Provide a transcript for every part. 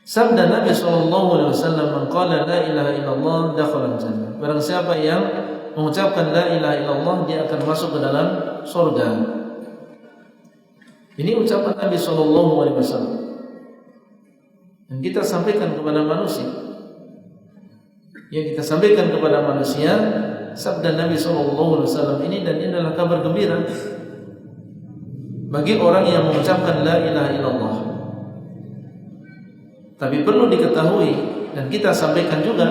Sabda Nabi SAW, "Man qala la ilaha illallah dakhala al-jannah." Barang siapa yang mengucapkan la ilaha illallah, dia akan masuk ke dalam surga. Ini ucapan Nabi SAW yang kita sampaikan kepada manusia. Yang kita sampaikan kepada manusia sabda Nabi SAW ini, dan ini adalah kabar gembira bagi orang yang mengucapkan la ilaha illallah. Tapi perlu diketahui dan kita sampaikan juga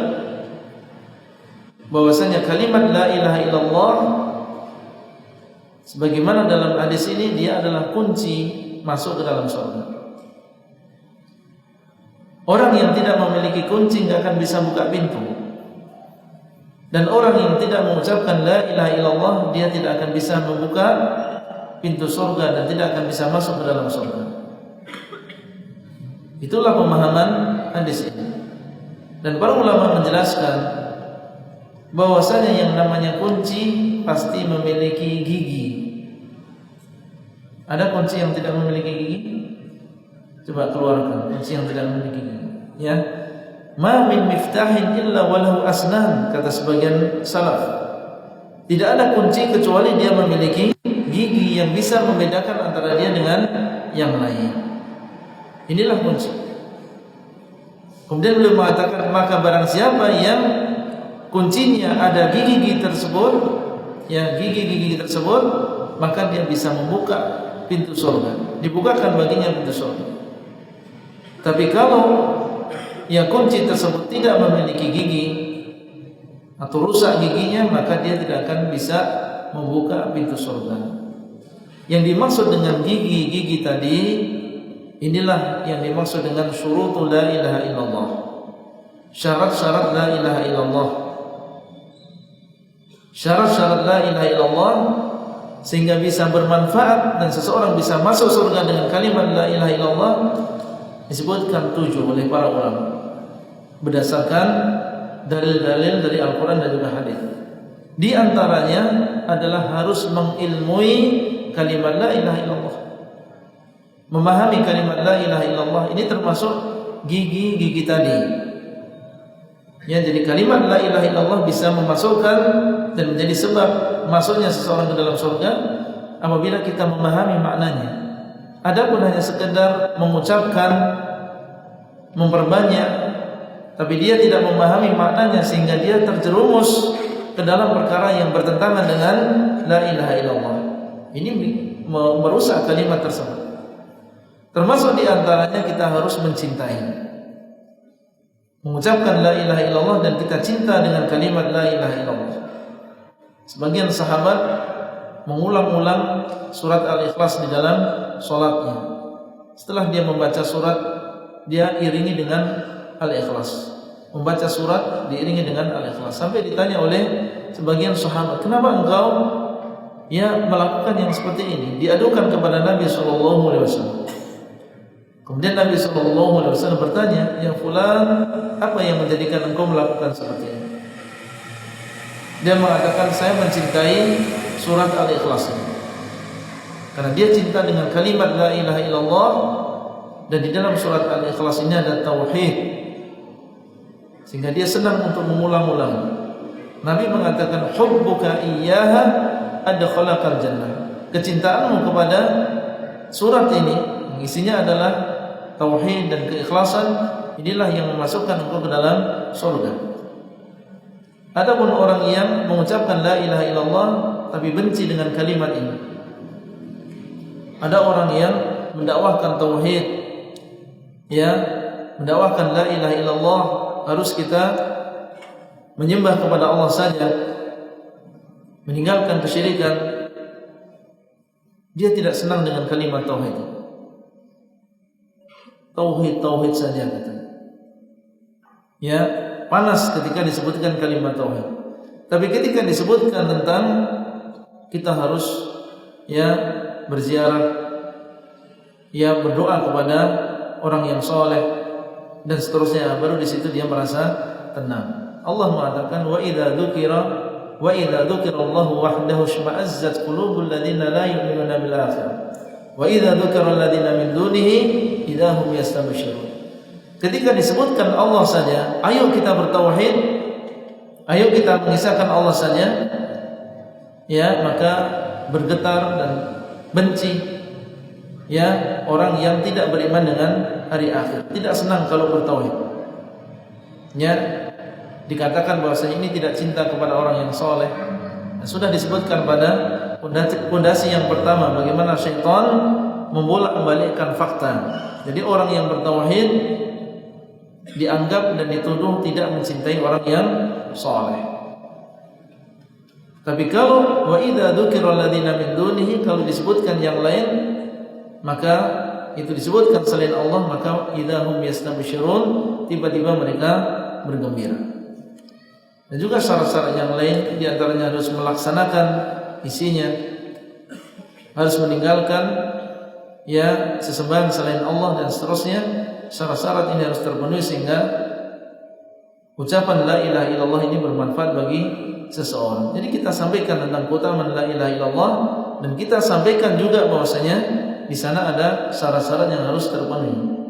bahwasanya kalimat la ilaha illallah sebagaimana dalam hadis ini, dia adalah kunci masuk ke dalam surga. Orang yang tidak memiliki kunci tidak akan bisa buka pintu. Dan orang yang tidak mengucapkan la ilaha illallah, dia tidak akan bisa membuka pintu surga dan tidak akan bisa masuk ke dalam surga. Itulah pemahaman hadis ini. Dan para ulama menjelaskan bahwasanya yang namanya kunci pasti memiliki gigi. Ada kunci yang tidak memiliki gigi? Coba keluarkan kunci yang tidak memiliki gigi. Ya, ma min miftahin illa walahu asnan, kata sebagian salaf. Tidak ada kunci kecuali dia memiliki gigi yang bisa membedakan antara dia dengan yang lain. Inilah kunci. Kemudian beliau mengatakan, maka barang siapa yang kuncinya ada gigi-gigi tersebut, ya gigi-gigi tersebut, maka dia bisa membuka pintu surga. Dibukakan baginya pintu surga. Tapi kalau yang kunci tersebut tidak memiliki gigi atau rusak giginya, maka dia tidak akan bisa membuka pintu surga. Yang dimaksud dengan gigi-gigi tadi, inilah yang dimaksud dengan syurutul la ilaha illallah. Syarat-syarat la ilaha illallah. Syarat-syarat la ilaha illallah sehingga bisa bermanfaat dan seseorang bisa masuk surga dengan kalimat la ilaha illallah disebutkan 7 oleh para ulama berdasarkan dalil-dalil dari Al-Quran dan juga hadis. Di antaranya adalah harus mengilmui kalimat la ilaha illallah. Memahami kalimat la ilaha illallah ini termasuk gigi-gigi tadi. Ya, jadi kalimat la ilaha illallah bisa memasukkan dan menjadi sebab masuknya seseorang ke dalam surga apabila kita memahami maknanya. Adapun hanya sekedar mengucapkan, memperbanyak, tapi dia tidak memahami maknanya sehingga dia terjerumus ke dalam perkara yang bertentangan dengan la ilaha illallah, ini merusak kalimat tersebut. Termasuk di antaranya kita harus mencintai, mengucapkan la ilaha illallah dan kita cinta dengan kalimat la ilaha illallah. Sebagian sahabat mengulang-ulang surat Al-Ikhlas di dalam sholatnya. Setelah dia membaca surat, dia iringi dengan Al-Ikhlas. Membaca surat diiringi dengan Al-Ikhlas. Sampai ditanya oleh sebagian sahabat, kenapa engkau melakukan yang seperti ini? Diadukan kepada Nabi SAW. Kemudian Nabi SAW bertanya, ya fulan, apa yang menjadikan engkau melakukan seperti ini? Dia mengatakan, saya mencintai surat Al-Ikhlas ini karena dia cinta dengan kalimat la ilaha illallah, dan di dalam surat Al-Ikhlas ini ada tauhid, sehingga dia senang untuk mengulang-ulang. Nabi mengatakan, hubbuka iyyaha adkhalakal jannah. Kecintaanmu kepada surat ini, yang isinya adalah tauhid dan keikhlasan, inilah yang memasukkan engkau ke dalam surga. Adapun orang yang mengucapkan la ilaha illallah tapi benci dengan kalimat ini. Ada orang yang mendakwahkan tauhid, mendakwahkan la ilaha illallah, harus kita menyembah kepada Allah saja, meninggalkan kesyirikan. Dia tidak senang dengan kalimat tauhid. Tauhid saja kata. Panas ketika disebutkan kalimat tauhid. Tapi ketika disebutkan tentang kita harus berziarah, berdoa kepada orang yang soleh dan seterusnya, baru di situ dia merasa tenang. Allah mengatakan, wa idza dzukira Allahu wahdahu shma'azzat qulubul ladzina la yu'minuna bil akhirah wa idza dzukira alladzina min dunihi idza hum yastabshirun. Ketika disebutkan Allah saja, ayo kita bertauhid, ayo kita mengisahkan Allah saja, ya, maka bergetar dan benci, ya, orang yang tidak beriman dengan hari akhir, tidak senang kalau bertauhid. Ya, dikatakan bahwasanya ini tidak cinta kepada orang yang soleh. Sudah disebutkan pada pondasi yang pertama bagaimana syaitan membolak-balikkan fakta. Jadi orang yang bertauhid dianggap dan dituduh tidak mencintai orang yang soleh. Tapi kalau wa idza dzukira alladziina min dunihi, kalau disebutkan yang lain, maka itu disebutkan selain Allah, maka idahum yastabshirun, tiba-tiba mereka bergembira. Dan juga syarat-syarat yang lain, di antaranya harus melaksanakan isinya, harus meninggalkan, ya, sesembahan selain Allah dan seterusnya. Syarat-syarat ini harus terpenuhi sehingga ucapan la ilaha illallah ini bermanfaat bagi seseorang. Jadi kita sampaikan tentang keutamaan la ilaha illallah, dan kita sampaikan juga bahwasanya di sana ada syarat-syarat yang harus terpenuhi.